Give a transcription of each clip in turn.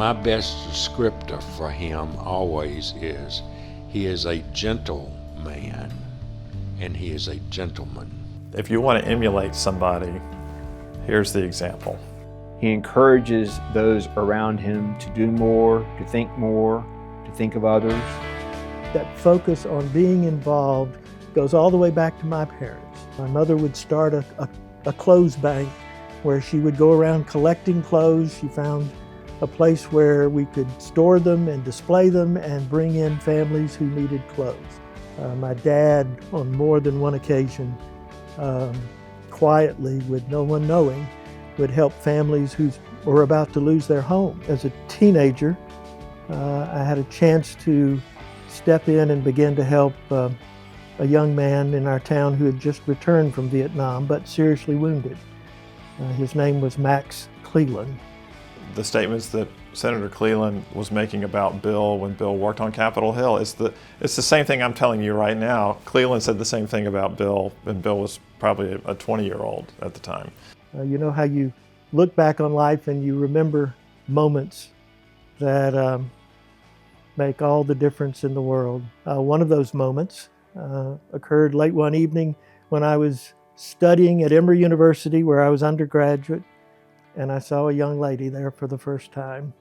My best descriptor for him always is he is a gentle man and he is a gentleman. If you want to emulate somebody, here's the example. He encourages those around him to do more, to think of others. That focus on being involved goes all the way back to my parents. My mother would start a clothes bank where she would go around collecting clothes. She found a place where we could store them and display them and bring in families who needed clothes. My dad, on more than one occasion, quietly, with no one knowing, would help families who were about to lose their home. As a teenager, I had a chance to step in and begin to help a young man in our town who had just returned from Vietnam but seriously wounded. His name was Max Cleland. The statements that Senator Cleland was making about Bill when Bill worked on Capitol Hill, it's the same thing I'm telling you right now. Cleland said the same thing about Bill, and Bill was probably a 20-year-old at the time. You know how you look back on life and you remember moments that make all the difference in the world. One of those moments occurred late one evening when I was studying at Emory University, where I was undergraduate, and I saw a young lady there for the first time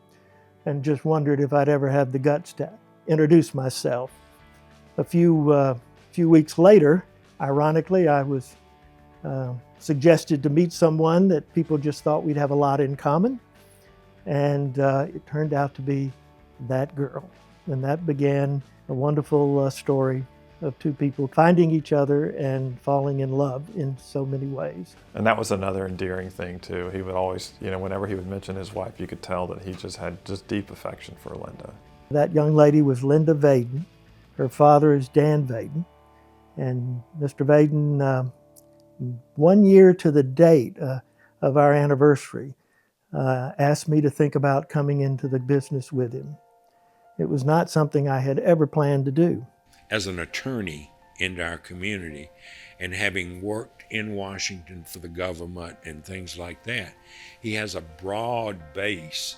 and just wondered if I'd ever have the guts to introduce myself. A few weeks later, ironically, I was suggested to meet someone that people just thought we'd have a lot in common, and it turned out to be that girl. And that began a wonderful story of two people finding each other and falling in love in so many ways. And that was another endearing thing too. He would always, whenever he would mention his wife, you could tell that he just had deep affection for Linda. That young lady was Linda Vaden. Her father is Dan Vaden. And Mr. Vaden, 1 year to the date of our anniversary, asked me to think about coming into the business with him. It was not something I had ever planned to do. As an attorney in our community and having worked in Washington for the government and things like that, he has a broad base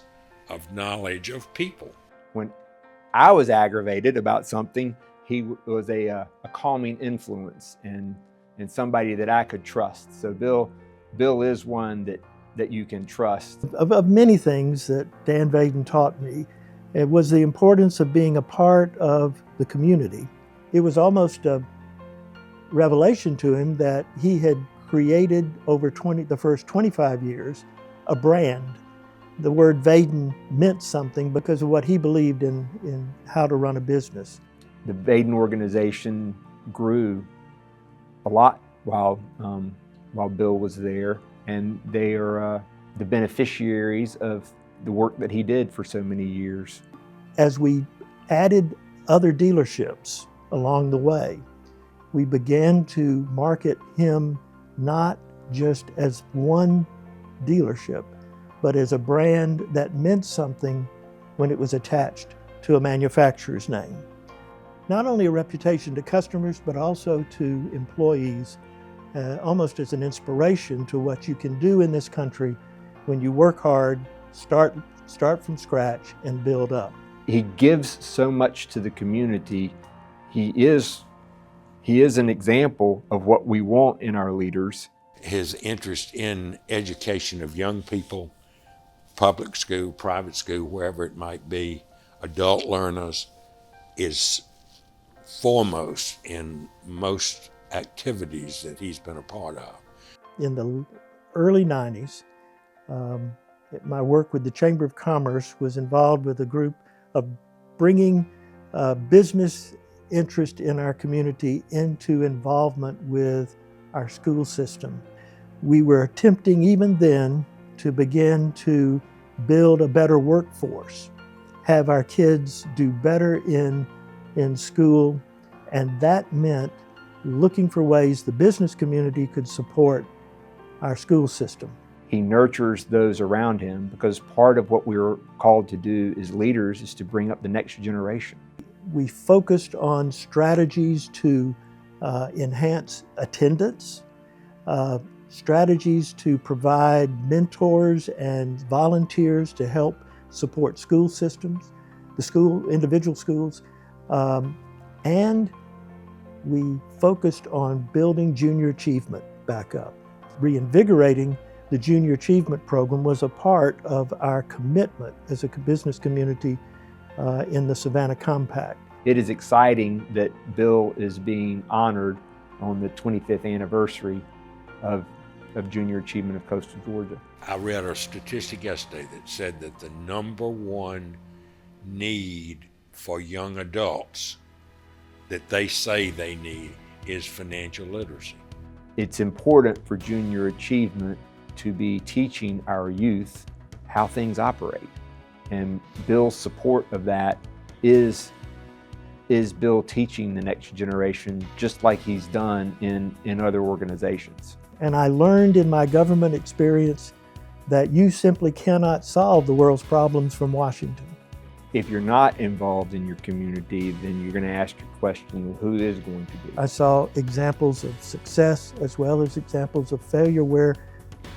of knowledge of people. When I was aggravated about something, he was a calming influence and somebody that I could trust. So Bill is one that you can trust. Of many things that Dan Vaden taught me, it was the importance of being a part of the community. It was almost a revelation to him that he had created over the first 25 years a brand. The word Vaden meant something because of what he believed in how to run a business. The Vaden organization grew a lot while Bill was there, and they are the beneficiaries of the work that he did for so many years. As we added other dealerships along the way, we began to market him not just as one dealership, but as a brand that meant something when it was attached to a manufacturer's name. Not only a reputation to customers, but also to employees, almost as an inspiration to what you can do in this country when you work hard, start from scratch, and build up. He gives so much to the community. He is an example of what we want in our leaders. His interest in education of young people, public school, private school, wherever it might be, adult learners, is foremost in most activities that he's been a part of. In the early 90s, my work with the Chamber of Commerce was involved with a group of bringing business interest in our community into involvement with our school system. We were attempting even then to begin to build a better workforce, have our kids do better in school, and that meant looking for ways the business community could support our school system. He nurtures those around him because part of what we're called to do as leaders is to bring up the next generation. We focused on strategies to enhance attendance, strategies to provide mentors and volunteers to help support school systems, individual schools, and we focused on building junior achievement back up. Reinvigorating the junior achievement program was a part of our commitment as a business community in the Savannah Compact. It is exciting that Bill is being honored on the 25th anniversary of junior achievement of coastal Georgia. I read a statistic yesterday that said that the number one need for young adults that they say they need is financial literacy. It's important for junior achievement to be teaching our youth how things operate. And Bill's support of that is Bill teaching the next generation, just like he's done in other organizations. And I learned in my government experience that you simply cannot solve the world's problems from Washington. If you're not involved in your community, then you're going to ask your question, who is going to be? I saw examples of success as well as examples of failure where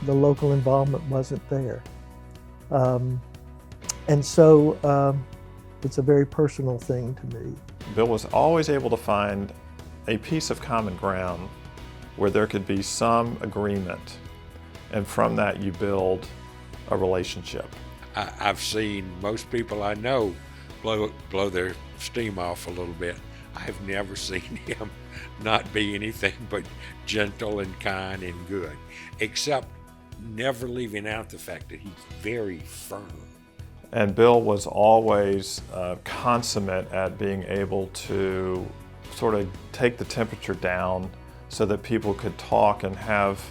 the local involvement wasn't there. And so it's a very personal thing to me. Bill was always able to find a piece of common ground where there could be some agreement, and from that you build a relationship. I've seen most people I know blow their steam off a little bit. I've never seen him not be anything but gentle and kind and good, except never leaving out the fact that he's very firm. And Bill was always consummate at being able to sort of take the temperature down so that people could talk and have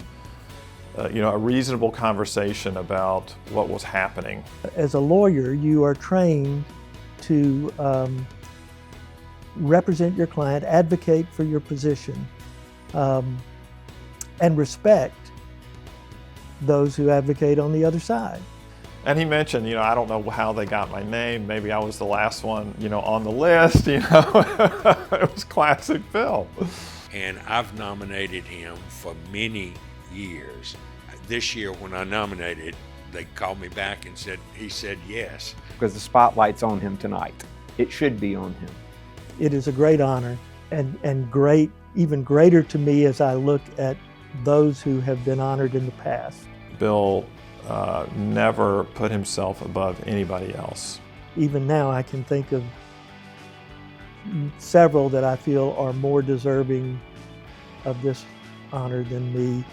a reasonable conversation about what was happening. As a lawyer, you are trained to represent your client, advocate for your position, and respect those who advocate on the other side. And he mentioned, I don't know how they got my name. Maybe I was the last one, on the list, It was classic Bill. And I've nominated him for many years. This year when I nominated, they called me back and he said yes. Because the spotlight's on him tonight. It should be on him. It is a great honor and great, even greater to me as I look at those who have been honored in the past. Bill never put himself above anybody else. Even now I can think of several that I feel are more deserving of this honor than me.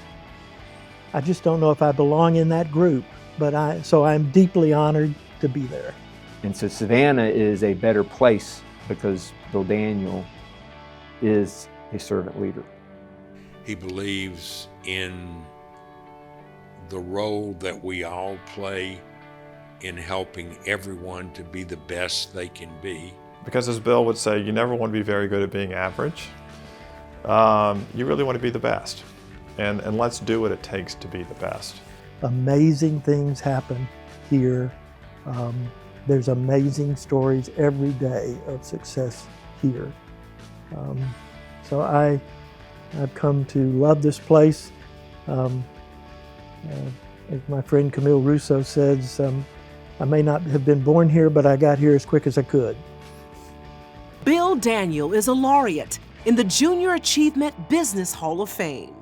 I just don't know if I belong in that group, so I'm deeply honored to be there. And so Savannah is a better place because Bill Daniel is a servant leader. He believes in the role that we all play in helping everyone to be the best they can be. Because as Bill would say, you never want to be very good at being average. You really want to be the best. And let's do what it takes to be the best. Amazing things happen here. There's amazing stories every day of success here. So I've come to love this place. As my friend Camille Russo says, I may not have been born here, but I got here as quick as I could. Bill Daniel is a laureate in the Junior Achievement Business Hall of Fame.